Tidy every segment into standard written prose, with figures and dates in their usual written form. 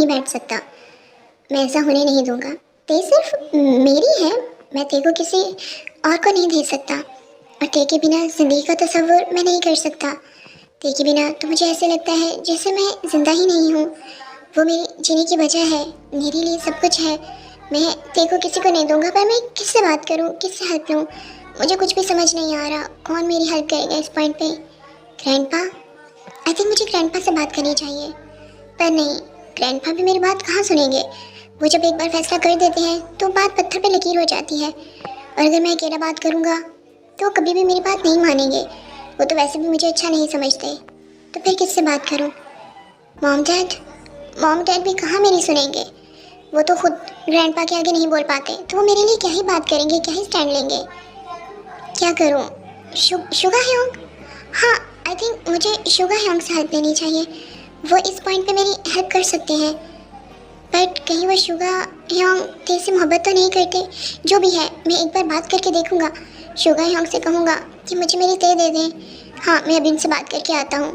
बैठ सकता। मैं ऐसा होने नहीं दूंगा। ते सिर्फ मेरी है, मैं ते को किसी और को नहीं दे सकता। और ते के बिना ज़िंदगी का तसव्वुर मैं नहीं कर सकता। ते के बिना तो मुझे ऐसे लगता है जैसे मैं ज़िंदा ही नहीं हूँ। वो मेरी जीने की वजह है, मेरे लिए सब कुछ है। मैं ते को किसी को नहीं दूंगा, पर मैं किससे बात करूँ, किससे हेल्प लूँ? मुझे कुछ भी समझ नहीं आ रहा। कौन मेरी हेल्प करेगा इस पॉइंट पे? ग्रैंडपा? आई थिंक मुझे ग्रैंडपा से बात करनी चाहिए। पर नहीं, ग्रैंडपा भी मेरी बात कहाँ सुनेंगे। वो जब एक बार फैसला कर देते हैं तो बात पत्थर पे लकीर हो जाती है। और अगर मैं अकेला बात करूँगा तो वो कभी भी मेरी बात नहीं मानेंगे। वो तो वैसे भी मुझे अच्छा नहीं समझते, तो फिर किससे बात करूँ? मॉम डैड भी कहाँ मेरी सुनेंगे। वो तो खुद ग्रैंडपा के आगे नहीं बोल पाते, तो वो मेरे लिए क्या ही बात करेंगे, क्या ही स्टैंड लेंगे। क्या करूँ? Suga Hyeong? हाँ, आई थिंक मुझे शुगा ह्योंग से हेल्प लेनी चाहिए। वो इस पॉइंट पे मेरी हेल्प कर सकते हैं। बट कहीं वो शुगा ह्योंग ते से मोहब्बत तो नहीं करते। जो भी है, मैं एक बार बात करके देखूँगा। शुगा ह्योंग से कहूँगा कि मुझे मेरी ते दे दें। हाँ, मैं अभी उनसे बात करके आता हूँ।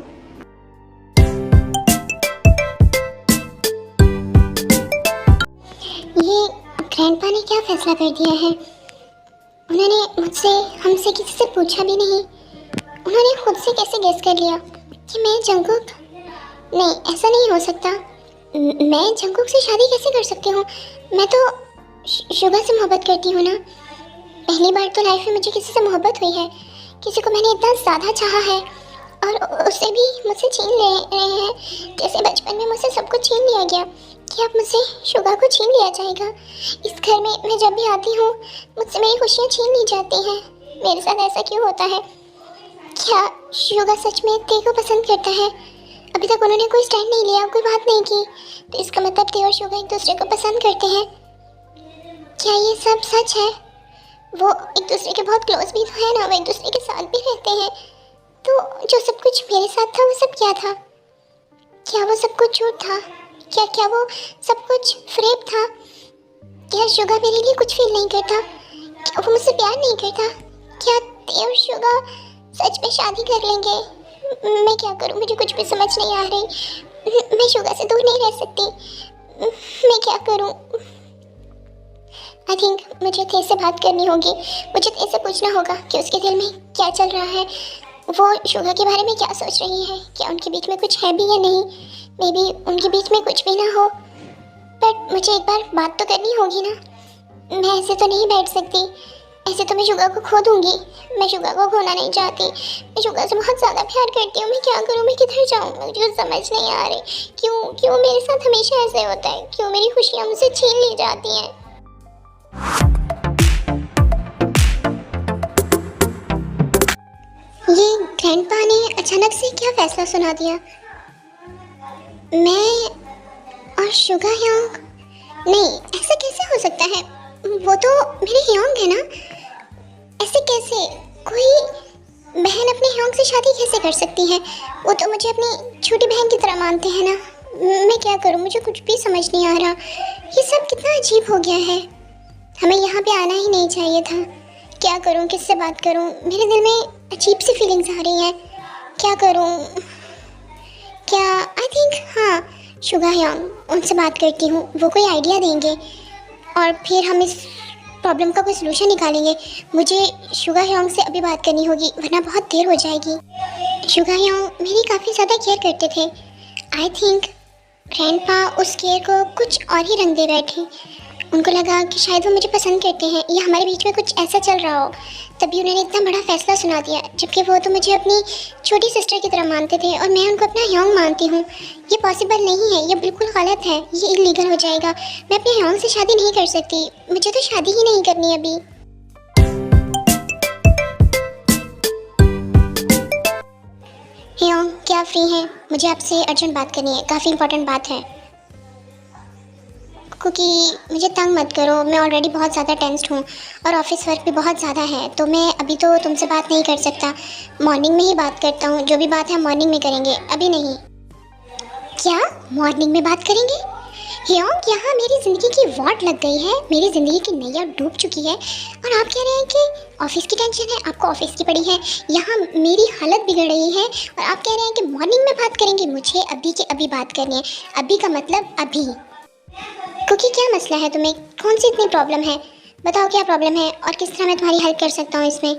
ये ग्रैंडपा ने क्या फैसला कर दिया है? उन्होंने मुझसे, हमसे किसी से पूछा भी नहीं। उन्होंने खुद से कैसे गेस कर लिया कि मैं जंगकुक? नहीं, ऐसा नहीं हो सकता। मैं जंगकुक से शादी कैसे कर सकती हूँ? मैं तो शुगा से मोहब्बत करती हूँ ना। पहली बार तो लाइफ में मुझे किसी से मोहब्बत हुई है। किसी को मैंने इतना ज़्यादा चाहा है, और उसे भी मुझसे छीन ले रहे हैं। जैसे बचपन में मुझसे सब कुछ छीन लिया गया, कि अब मुझसे शुगा को छीन लिया जाएगा। इस घर में मैं जब भी आती हूँ मुझसे मेरी खुशियाँ छीन ली जाती हैं। मेरे साथ ऐसा क्यों होता है? क्या शुगा सच में ते को पसंद करता है? अभी तक उन्होंने कोई स्टैंड नहीं लिया, कोई बात नहीं की, तो इसका मतलब ते और शुगा एक दूसरे को पसंद करते हैं। क्या ये सब सच है? वो एक दूसरे के बहुत क्लोज भी तो है ना, वो एक दूसरे के साथ भी रहते हैं। तो जो सब कुछ मेरे साथ था वो सब क्या था? क्या वो सब कुछ झूठ था? क्या वो सब कुछ फ्रेब था? क्या शुगा मेरे लिए कुछ फील नहीं करता? क्या वो मुझसे प्यार नहीं करता? क्या ते और शुगा सच में शादी कर लेंगे? मैं क्या करूं? मुझे कुछ भी समझ नहीं आ रही। मैं शुगा से दूर नहीं रह सकती। मैं क्या करूं? आई थिंक मुझे ते से बात करनी होगी। मुझे ते से पूछना होगा कि उसके दिल में क्या चल रहा है, वो शुगा के बारे में क्या सोच रही है। क्या उनके बीच में कुछ है भी या नहीं? मे बी उनके बीच में कुछ भी ना हो, बट मुझे एक बार बात तो करनी होगी ना। मैं ऐसे तो नहीं बैठ सकती। ऐसे तो मैं शुगा को खो दूंगी। मैं शुगा को खोना नहीं चाहती। मैं शुगा से बहुत ज़्यादा प्यार करती हूँ। मैं क्या करूँ? मैं किधर जाऊँ? मुझे समझ नहीं आ रही। क्यों मेरे साथ हमेशा ऐसे होता है? क्यों मेरी खुशियाँ मुझसे छीन ली जाती हैं? ये ग्रैंडपा ने अचानक से क्या फैसला सुना दिया? मैं और शुगा ह्योंग? नहीं, ऐसा कैसे हो सकता है? वो तो मेरे ह्योंग है ना। ऐसे कैसे? कोई बहन अपने ह्योंग से शादी कैसे कर सकती है? वो तो मुझे अपनी छोटी बहन की तरह मानते हैं ना। मैं क्या करूँ? मुझे कुछ भी समझ नहीं आ रहा। ये सब कितना अजीब हो गया है। हमें यहाँ पे आना ही नहीं चाहिए था। क्या करूँ? किससे बात करूँ? मेरे दिल में अजीब सी फीलिंग्स आ रही हैं। क्या करूँ? क्या आई थिंक हाँ, शुगा ह्योंग, उनसे बात करती हूँ। वो कोई आइडिया देंगे और फिर हम इस प्रॉब्लम का कोई सलूशन निकालेंगे। मुझे शुगा ह्योंग से अभी बात करनी होगी, वरना बहुत देर हो जाएगी। शुगा ह्योंग मेरी काफ़ी ज़्यादा केयर करते थे। आई थिंक ग्रैंडपा उस केयर को कुछ और ही रंग दे बैठे। उनको लगा कि शायद वो मुझे पसंद करते हैं, या हमारे बीच में कुछ ऐसा चल रहा हो, तभी उन्होंने इतना बड़ा फैसला सुना दिया। जबकि वो तो मुझे अपनी छोटी सिस्टर की तरह मानते थे और मैं उनको अपना ह्योंग मानती हूँ। ये पॉसिबल नहीं है, ये बिल्कुल गलत है, ये इलीगल हो जाएगा। मैं अपने ह्योंग से शादी नहीं कर सकती। मुझे तो शादी ही नहीं करनी अभी। ह्योंग, क्या फ्री हैं? मुझे आपसे अर्जेंट बात करनी है, काफ़ी इंपॉर्टेंट बात है। क्योंकि मुझे तंग मत करो, मैं ऑलरेडी बहुत ज़्यादा टेंस्ड हूँ और ऑफिस वर्क भी बहुत ज़्यादा है, तो मैं अभी तो तुमसे बात नहीं कर सकता। मॉर्निंग में ही बात करता हूँ। जो भी बात है मॉर्निंग में करेंगे, अभी नहीं। क्या मॉर्निंग में बात करेंगे? ह्योंग, यहाँ मेरी ज़िंदगी की वाट लग गई है, मेरी ज़िंदगी की नैया डूब चुकी है और आप कह रहे हैं कि ऑफिस की टेंशन है, आपको ऑफिस की पड़ी है। यहाँ मेरी हालत बिगड़ रही है और आप कह रहे हैं कि मॉर्निंग में बात करेंगे। मुझे अभी के अभी बात करनी है। अभी का मतलब अभी। क्योंकि क्या मसला है तुम्हें, कौन सी इतनी प्रॉब्लम है? बताओ क्या प्रॉब्लम है और किस तरह मैं तुम्हारी हेल्प कर सकता हूँ इसमें।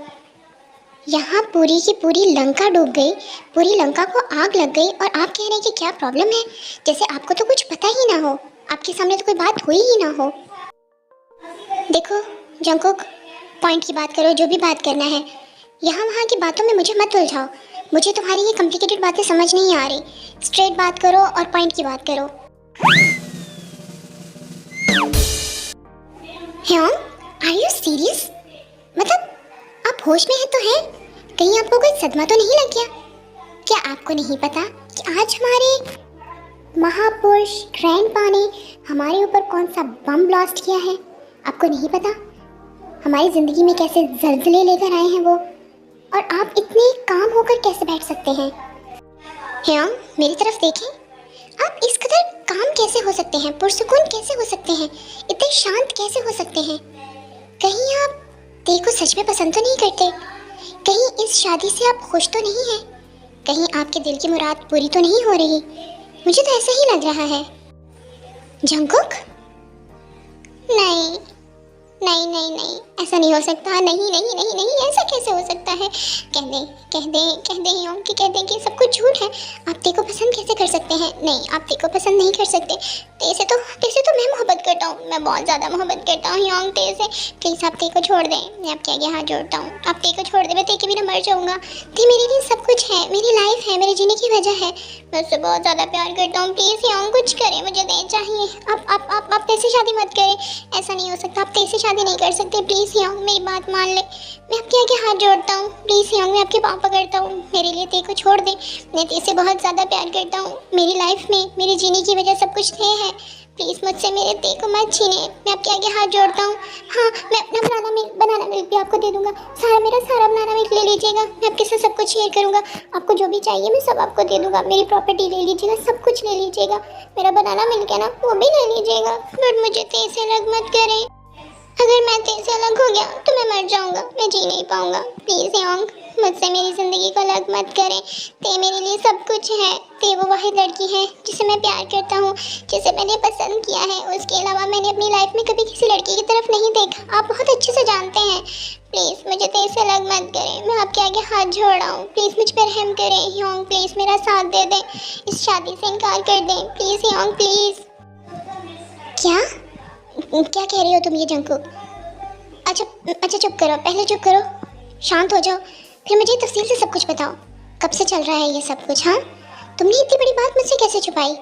यहाँ पूरी की पूरी लंका डूब गई, पूरी लंका को आग लग गई और आप कह रहे हैं कि क्या प्रॉब्लम है, जैसे आपको तो कुछ पता ही ना हो, आपके सामने तो कोई बात हुई ही ना हो। देखो जंगकुक, पॉइंट की बात करो, जो भी बात करना है। यहाँ वहाँ की बातों में मुझे मत उलझाओ, मुझे तुम्हारी ये कॉम्प्लिकेटेड बातें समझ नहीं आ रही। स्ट्रेट बात करो और पॉइंट की बात करो। Hyung, are you serious? मतलब आप होश में हैं तो हैं? कहीं आपको कोई सदमा तो नहीं लग गया? क्या आपको नहीं पता कि आज हमारे महापुरुष ग्रैंडपा ने हमारे ऊपर कौन सा बम ब्लास्ट किया है? आपको नहीं पता हमारी ज़िंदगी में कैसे जल्जले लेकर आए हैं वो? और आप इतने काम होकर कैसे बैठ सकते हैं? ह्योंग, मेरी तरफ देखें। आप इस कदर काम कैसे हो सकते हैं, पुरसुकून कैसे हो सकते हैं, इतने शांत कैसे हो सकते हैं? कहीं आप तेरे को सच में पसंद तो नहीं करते? कहीं इस शादी से आप खुश तो नहीं हैं? कहीं आपके दिल की मुराद पूरी तो नहीं हो रही? मुझे तो ऐसा ही लग रहा है। जंगकुक, नहीं नहीं नहीं नहीं, ऐसा नहीं हो सकता। नहीं नहीं नहीं नहीं, ऐसा कैसे हो सकता है? कह दे ह्योंग कि कह दें कि सब कुछ झूठ है। आप तेरे को पसंद कैसे कर सकते हैं? नहीं, आप तेरे को पसंद नहीं कर सकते। तेरे से तो मैं मोहब्बत करता हूँ, मैं बहुत ज़्यादा मोहब्बत करता हूँ ह्योंग तेरे से। प्लीज़ आप तेरे को छोड़ दें, मैं आपके आगे हाथ जोड़ता हूँ। आप तेरे को छोड़ दें, मैं तेरे के बिना मर जाऊँगा। ते मेरे लिए सब कुछ है, मेरी लाइफ है, मेरे जीने की वजह है। मैं उससे बहुत ज़्यादा प्यार करता हूँ। प्लीज़ ह्योंग कुछ करें, मुझे दे चाहिए। आप तेरे से शादी मत करें, ऐसा नहीं हो सकता। आप तेरे से शादी नहीं कर सकते। प्लीज़ ह्योंग मेरी बात मान ले, मैं आपके आगे हाथ जोड़ता हूँ। प्लीज़ ह्योंग, मैं आपके पाँव पकड़ता हूँ, मेरे लिए तेरे को छोड़ दे। मैं तेरे से बहुत ज़्यादा प्यार करता हूँ। मेरी लाइफ में मेरे जीने की वजह सब कुछ ते है। प्लीज़ मुझसे मेरे ते को मत छीने, मैं आपके आगे हाथ जोड़ता हूँ। हाँ, मैं अपना बनाना मिल्क भी आपको दे दूँगा। मेरा सारा बनाना मिल्क ले लीजिएगा, मैं आपके साथ सब कुछ शेयर करूँगा। आपको जो भी चाहिए मैं सब आपको दे दूँगा। मेरी प्रॉपर्टी ले लीजिएगा, सब कुछ ले लीजिएगा। मेरा बनाना मिल्क है ना, वो भी ले लीजिएगा। बट मुझे ते से अलग मत करें। अगर मैं तेरे से अलग हो गया तो मैं मर जाऊंगा, मैं जी नहीं पाऊंगा। प्लीज़ ह्योंग, मुझसे मेरी ज़िंदगी को अलग मत करें। ते मेरे लिए सब कुछ है। ते वो वाहिद लड़की है जिसे मैं प्यार करता हूँ, जिसे मैंने पसंद किया है। उसके अलावा मैंने अपनी लाइफ में कभी किसी लड़की की तरफ नहीं देखा, आप बहुत अच्छे से जानते हैं। प्लीज़ मुझे तेरे से अलग मत करें, मैं आपके आगे हाथ जोड़ रहा हूँ। प्लीज़ मुझ पर रहम करें ह्योंग, प्लीज़ मेरा साथ दे दें, इस शादी से इनकार कर दें। Please Hyeong, please. क्या कह रही हो तुम ये जंगकुक? अच्छा चुप करो, पहले चुप करो, शांत हो जाओ, फिर मुझे तफसील से सब कुछ बताओ। कब से चल रहा है ये सब कुछ? हाँ, तुमने इतनी बड़ी बात मुझसे कैसे छुपाई?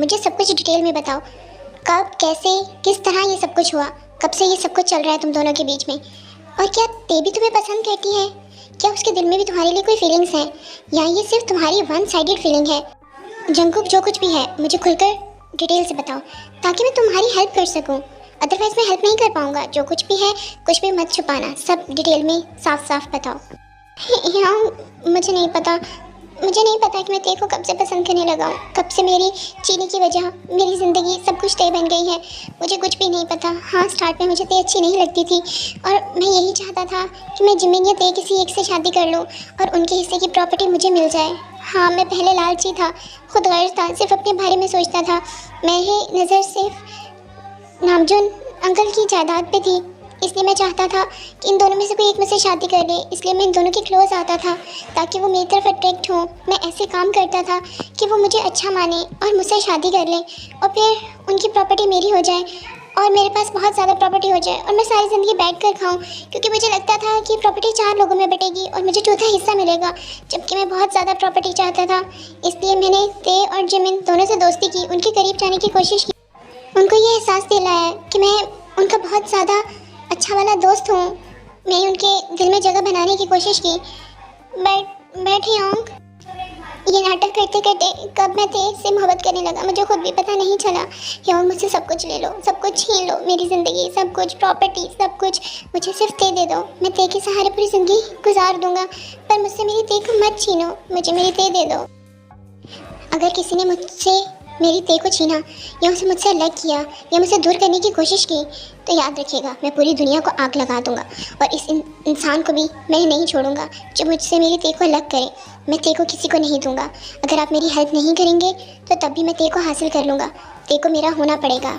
मुझे सब कुछ डिटेल में बताओ। कब, कैसे, किस तरह ये सब कुछ हुआ? कब से ये सब कुछ चल रहा है तुम दोनों के बीच में? और क्या ते भी तुम्हें पसंद करती है? क्या उसके दिल में भी तुम्हारे लिए कोई फीलिंग्स हैं, या ये सिर्फ तुम्हारी वन साइडेड फीलिंग है? जंगकुक, जो कुछ भी है मुझे खुलकर डिटेल से बताओ, ताकि मैं तुम्हारी हेल्प कर सकूं। अदरवाइज मैं हेल्प नहीं कर पाऊंगा। जो कुछ भी है, कुछ भी मत छुपाना, सब डिटेल में साफ साफ बताओ। हाँ, मुझे नहीं पता कि मैं तेरे को कब से पसंद करने लगा हूँ, कब से मेरी चीनी की वजह मेरी ज़िंदगी सब कुछ तय बन गई है। मुझे कुछ भी नहीं पता। हाँ, स्टार्ट में मुझे ते अच्छी नहीं लगती थी और मैं यही चाहता था कि मैं जिमिन या ते किसी एक से शादी कर लूँ और उनके हिस्से की प्रॉपर्टी मुझे मिल जाए। हाँ, मैं पहले लालची था, खुदगर्ज था, सिर्फ अपने बारे में सोचता था। मेरी नज़र सिर्फ नामजुन अंकल की जायदाद पे थी, इसलिए मैं चाहता था कि इन दोनों में से कोई एक मुझसे शादी कर ले। इसलिए मैं इन दोनों के क्लोज आता था ताकि वो मेरी तरफ अट्रैक्ट हो। मैं ऐसे काम करता था कि वो मुझे अच्छा माने और मुझसे शादी कर ले और फिर उनकी प्रॉपर्टी मेरी हो जाए और मेरे पास बहुत ज़्यादा प्रॉपर्टी हो जाए और मैं सारी ज़िंदगी बैठ कर खाऊँ, क्योंकि मुझे लगता था कि प्रॉपर्टी 4 लोगों में बटेगी और मुझे चौथा हिस्सा मिलेगा, जबकि मैं बहुत ज़्यादा प्रॉपर्टी चाहता था। इसलिए मैंने ते और जिमिन दोनों से दोस्ती की, उनके करीब जाने की कोशिश की, उनको ये एहसास दिलाया कि मैं उनका बहुत ज़्यादा अच्छा वाला दोस्त हूँ। मैंने उनके दिल में जगह बनाने की कोशिश की। बट ह्योंग, ये नाटक करते करते कब मैं तेरे से मोहब्बत करने लगा मुझे खुद भी पता नहीं चला। ह्योंग, मुझसे सब कुछ ले लो, सब कुछ छीन लो, मेरी ज़िंदगी, सब कुछ, प्रॉपर्टी, सब कुछ मुझे सिर्फ ते दे दो। मैं ते के सहारे पूरी ज़िंदगी गुजार दूंगा, पर मुझसे मेरी ते को मत छीनो, मुझे मेरी ते दे दो। अगर किसी ने मुझसे मेरी ते को छीना या उसे मुझसे अलग किया या मुझसे दूर करने की कोशिश की तो याद रखिएगा, मैं पूरी दुनिया को आग लगा दूंगा और इस इंसान को भी मैं नहीं छोड़ूंगा जो मुझसे मेरी ते को अलग करे। मैं ते को किसी को नहीं दूंगा। अगर आप मेरी हेल्प नहीं करेंगे तो तब भी मैं ते को हासिल कर लूँगा। ते को मेरा होना पड़ेगा।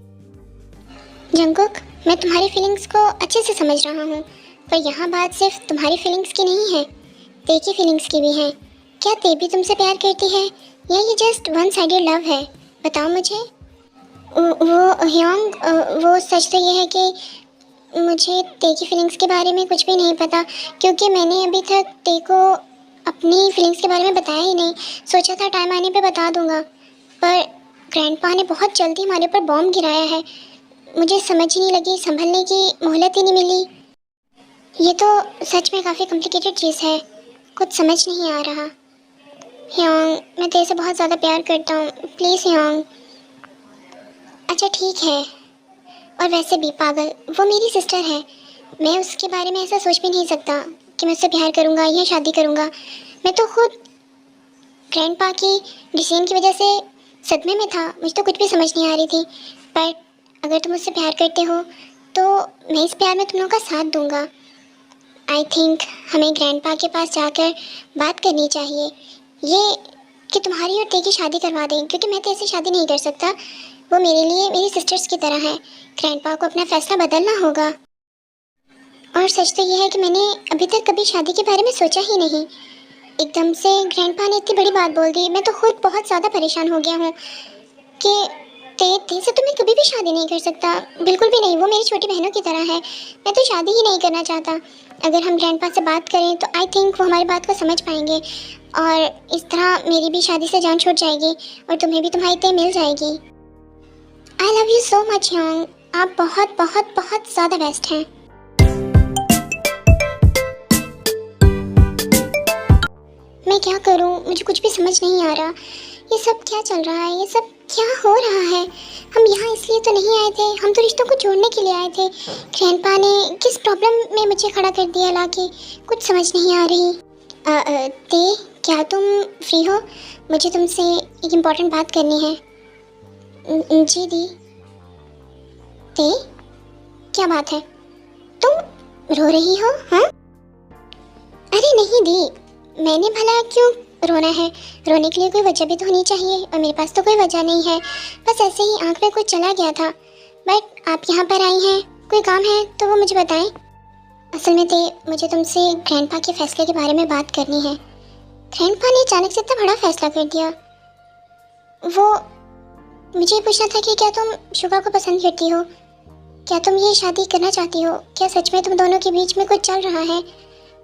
जंगकुक, मैं तुम्हारी फीलिंग्स को अच्छे से समझ रहा हूँ, पर यहाँ बात सिर्फ तुम्हारी फीलिंग्स की नहीं है, ते की फीलिंग्स की भी है। क्या ते भी तुमसे प्यार करती है या ये जस्ट वन साइडेड लव है? बताओ मुझे। वो ह्योंग, वो सच तो ये है कि मुझे ते की फीलिंग्स के बारे में कुछ भी नहीं पता, क्योंकि मैंने अभी तक ते को अपनी फीलिंग्स के बारे में बताया ही नहीं। सोचा था टाइम आने पे बता दूंगा, पर ग्रैंडपा ने बहुत जल्दी हमारे ऊपर बॉम्ब गिराया है। मुझे समझ ही नहीं लगी, संभलने की मोहलत ही नहीं मिली। ये तो सच में काफ़ी कॉम्प्लिकेटेड चीज़ है, कुछ समझ नहीं आ रहा। ह्योंग, मैं तेरे से बहुत ज़्यादा प्यार करता हूँ, प्लीज़ ह्योंग। अच्छा ठीक है, और वैसे भी पागल, वो मेरी सिस्टर है। मैं उसके बारे में ऐसा सोच भी नहीं सकता कि मैं उससे प्यार करूँगा या शादी करूँगा। मैं तो खुद ग्रैंडपा की डिसीजन की वजह से सदमे में था, मुझे तो कुछ भी समझ नहीं आ रही थी। पर अगर तुम मुझसे प्यार करते हो तो मैं इस प्यार में तुम लोगों का साथ दूंगा। आई थिंक हमें ग्रैंडपा के पास जाकर बात करनी चाहिए, ये कि तुम्हारी और ते की शादी करवा दें, क्योंकि मैं तेरे से शादी नहीं कर सकता। वो मेरे लिए मेरी सिस्टर्स की तरह है। ग्रैंडपा को अपना फैसला बदलना होगा। और सच तो ये है कि मैंने अभी तक कभी शादी के बारे में सोचा ही नहीं। एकदम से ग्रैंडपा ने इतनी बड़ी बात बोल दी, मैं तो खुद बहुत ज़्यादा परेशान हो गया हूँ कि ते से तो मैं कभी भी शादी नहीं कर सकता, बिल्कुल भी नहीं। वो मेरी छोटी बहनों की तरह है, मैं तो शादी ही नहीं करना चाहता। अगर हम ग्रैंडपा से बात करें तो आई थिंक वो हमारी बात को समझ पाएंगे और इस तरह मेरी भी शादी से जान छूट जाएगी और तुम्हें भी तुम्हारी ते मिल जाएगी। I love you so much Hyeong, आप बहुत बहुत बहुत ज़्यादा बेस्ट हैं। मैं क्या करूं, मुझे कुछ भी समझ नहीं आ रहा। ये सब क्या चल रहा है, ये सब क्या हो रहा है? हम यहाँ इसलिए तो नहीं आए थे, हम तो रिश्तों को जोड़ने के लिए आए थे। ग्रैंडपा ने किस प्रॉब्लम में मुझे खड़ा कर दिया लाके, कुछ समझ नहीं आ रही। ते, क्या तुम फ्री हो? मुझे तुमसे एक इम्पॉर्टेंट बात करनी है। जी दी। ते, क्या बात है? तुम रो रही हो? हाँ? अरे नहीं दी, मैंने भला क्यों रोना है? रोने के लिए कोई वजह भी तो होनी चाहिए और मेरे पास तो कोई वजह नहीं है। बस ऐसे ही आंख में कुछ चला गया था। बट आप यहाँ पर आई हैं, कोई काम है तो वो मुझे बताएं। असल में तो मुझे तुमसे ग्रैंडपा के फैसले के बारे में बात करनी है। ग्रैंडपा ने अचानक से इतना बड़ा फैसला कर दिया। वो मुझे पूछना था कि क्या तुम शुगा को पसंद करती हो? क्या तुम ये शादी करना चाहती हो? क्या सच में तुम दोनों के बीच में कुछ चल रहा है?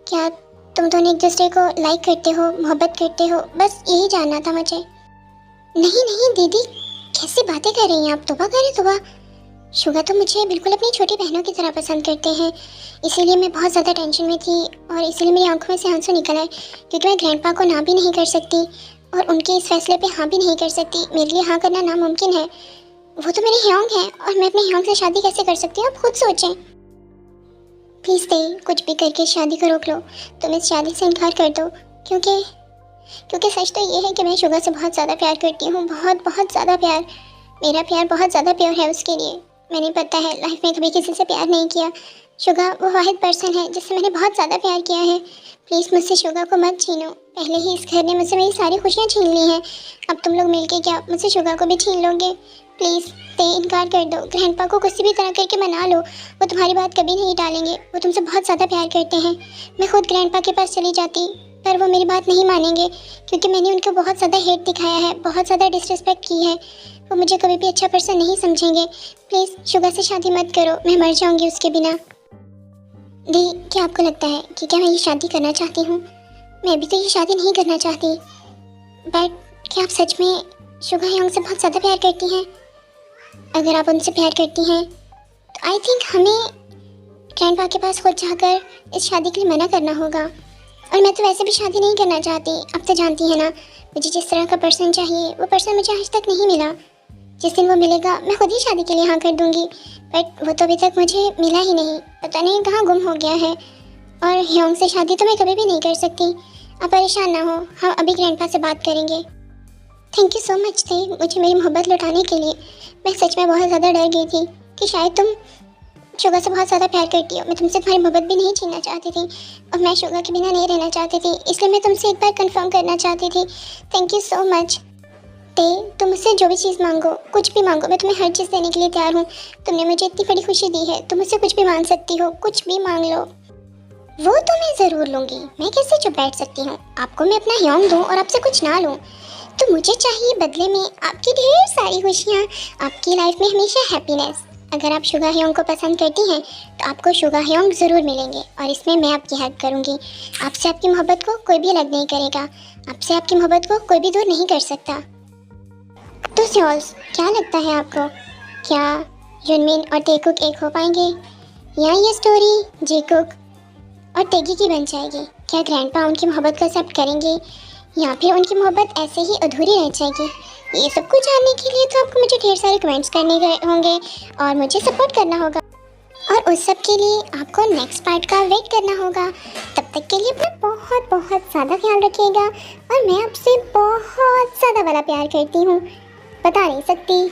क्या तुम दोनों एक दूसरे को लाइक करते हो, मोहब्बत करते हो? बस यही जानना था मुझे। नहीं नहीं दीदी, कैसी बातें कर रही हैं आप? तौबा करें तौबा। शुगा तो मुझे बिल्कुल अपनी छोटी बहनों की तरह पसंद करते हैं, इसीलिए मैं बहुत ज़्यादा टेंशन में थी और इसीलिए मेरी आंखों में से आंसू निकल आए, क्योंकि मैं ग्रैंडपा को ना भी नहीं कर सकती और उनके इस फैसले पे हाँ भी नहीं कर सकती। मेरे लिए हाँ करना नामुमकिन है। वो तो मेरे ह्योंग है और मैं अपने ह्योंग से शादी कैसे कर सकती हूँ, आप खुद सोचें। प्लीज़ ते, कुछ भी करके शादी को रोक लो, तुम इस शादी से इनकार कर दो, क्योंकि सच तो ये है कि मैं शुगा से बहुत ज़्यादा प्यार करती हूँ, बहुत बहुत ज़्यादा प्यार। मेरा प्यार बहुत ज़्यादा प्योर है उसके लिए। मैंने पता है लाइफ में कभी किसी से प्यार नहीं किया। शुगा वो वाहिद पर्सन है जिससे मैंने बहुत ज़्यादा प्यार किया है। प्लीज़ मुझसे शुगा को मत छीनो, पहले ही इस घर ने मुझसे मेरी सारी खुशियाँ छीन ली हैं, अब तुम लोग मिलके क्या मुझसे शुगा को भी छीन लोगे? प्लीज़ ते, इनकार कर दो। ग्रैंडपा को किसी भी तरह करके मना लो, वो तुम्हारी बात कभी नहीं टालेंगे। वो तुमसे बहुत ज़्यादा प्यार करते हैं। मैं खुद ग्रैंडपा के पास चली जाती, पर वो मेरी बात नहीं मानेंगे, क्योंकि मैंने उनको बहुत ज़्यादा हेट दिखाया है, बहुत ज़्यादा डिसरिस्पेक्ट की है। वो मुझे कभी भी अच्छा पर्सन नहीं समझेंगे। प्लीज़ शुगा से शादी मत करो, मैं मर जाऊँगी उसके बिना। दी, क्या आपको लगता है कि क्या मैं ये शादी करना चाहती हूँ? मैं अभी तो ये शादी नहीं करना चाहती, बट क्या आप सच में शुगा ह्योंग से बहुत ज़्यादा प्यार करती हैं? अगर आप उनसे प्यार करती हैं तो आई थिंक हमें ग्रैंडपा के पास खुद जाकर इस शादी के लिए मना करना होगा। और मैं तो वैसे भी शादी नहीं करना चाहती, अब तो जानती है ना, मुझे जिस तरह का पर्सन चाहिए वो पर्सन मुझे आज तक नहीं मिला। जिस दिन वो मिलेगा मैं खुद ही शादी के लिए हाँ कर दूँगी, बट वो तो अभी तक मुझे मिला ही नहीं, पता नहीं कहाँ गुम हो गया है। और ह्योंग से शादी तो मैं कभी भी नहीं कर सकती। आप परेशान ना हो, हम अभी ग्रैंडपा से बात करेंगे। थैंक यू सो मच थे मुझे मेरी मोहब्बत लौटाने के लिए। मैं सच में बहुत ज़्यादा डर गई थी कि शायद तुम शुगा से बहुत ज़्यादा प्यार करती हो। मैं तुमसे तुम्हारी मोहब्बत भी नहीं छीनना चाहती थी और मैं शुगा के बिना नहीं रहना चाहती थी, इसलिए मैं तुमसे एक बार कंफर्म करना चाहती थी। थैंक यू सो मच ते। तुम मुझसे जो भी चीज़ मांगो, कुछ भी मांगो, मैं तुम्हें हर चीज़ देने के लिए तैयार हूँ। तुमने मुझे इतनी बड़ी खुशी दी है, तुम मुझसे कुछ भी मांग सकती हो, कुछ भी मांग लो। वो तो मैं ज़रूर लूँगी, मैं कैसे चुप बैठ सकती हूँ। आपको मैं अपना ह्योंग दूँ और आपसे कुछ ना लूँ, तो मुझे चाहिए बदले में आपकी ढेर सारी खुशियाँ, आपकी लाइफ में हमेशा हैप्पीनेस। अगर आप शुगा ह्योंग को पसंद करती हैं तो आपको शुगा ह्योंग ज़रूर मिलेंगे और इसमें मैं आपकी हेल्प करूँगी। आपसे आपकी मोहब्बत को कोई भी अलग नहीं करेगा, आपसे आपकी मोहब्बत को कोई भी दूर नहीं कर सकता। तो स्योल्स, क्या लगता है आपको, क्या युनमिन और तेकुक एक हो पाएंगे, या ये स्टोरी जेकुक और तेगी की बन जाएगी? क्या ग्रैंडपा उनकी मोहब्बत को एक्सेप्ट करेंगे या फिर उनकी मोहब्बत ऐसे ही अधूरी रह जाएगी? ये सब कुछ जानने के लिए तो आपको मुझे ढेर सारे कमेंट्स करने होंगे और मुझे सपोर्ट करना होगा, और उस सब के लिए आपको नेक्स्ट पार्ट का वेट करना होगा। तब तक के लिए अपना बहुत बहुत ज़्यादा ख्याल रखिएगा और मैं आपसे बहुत ज़्यादा वाला प्यार करती हूँ, बता नहीं सकती।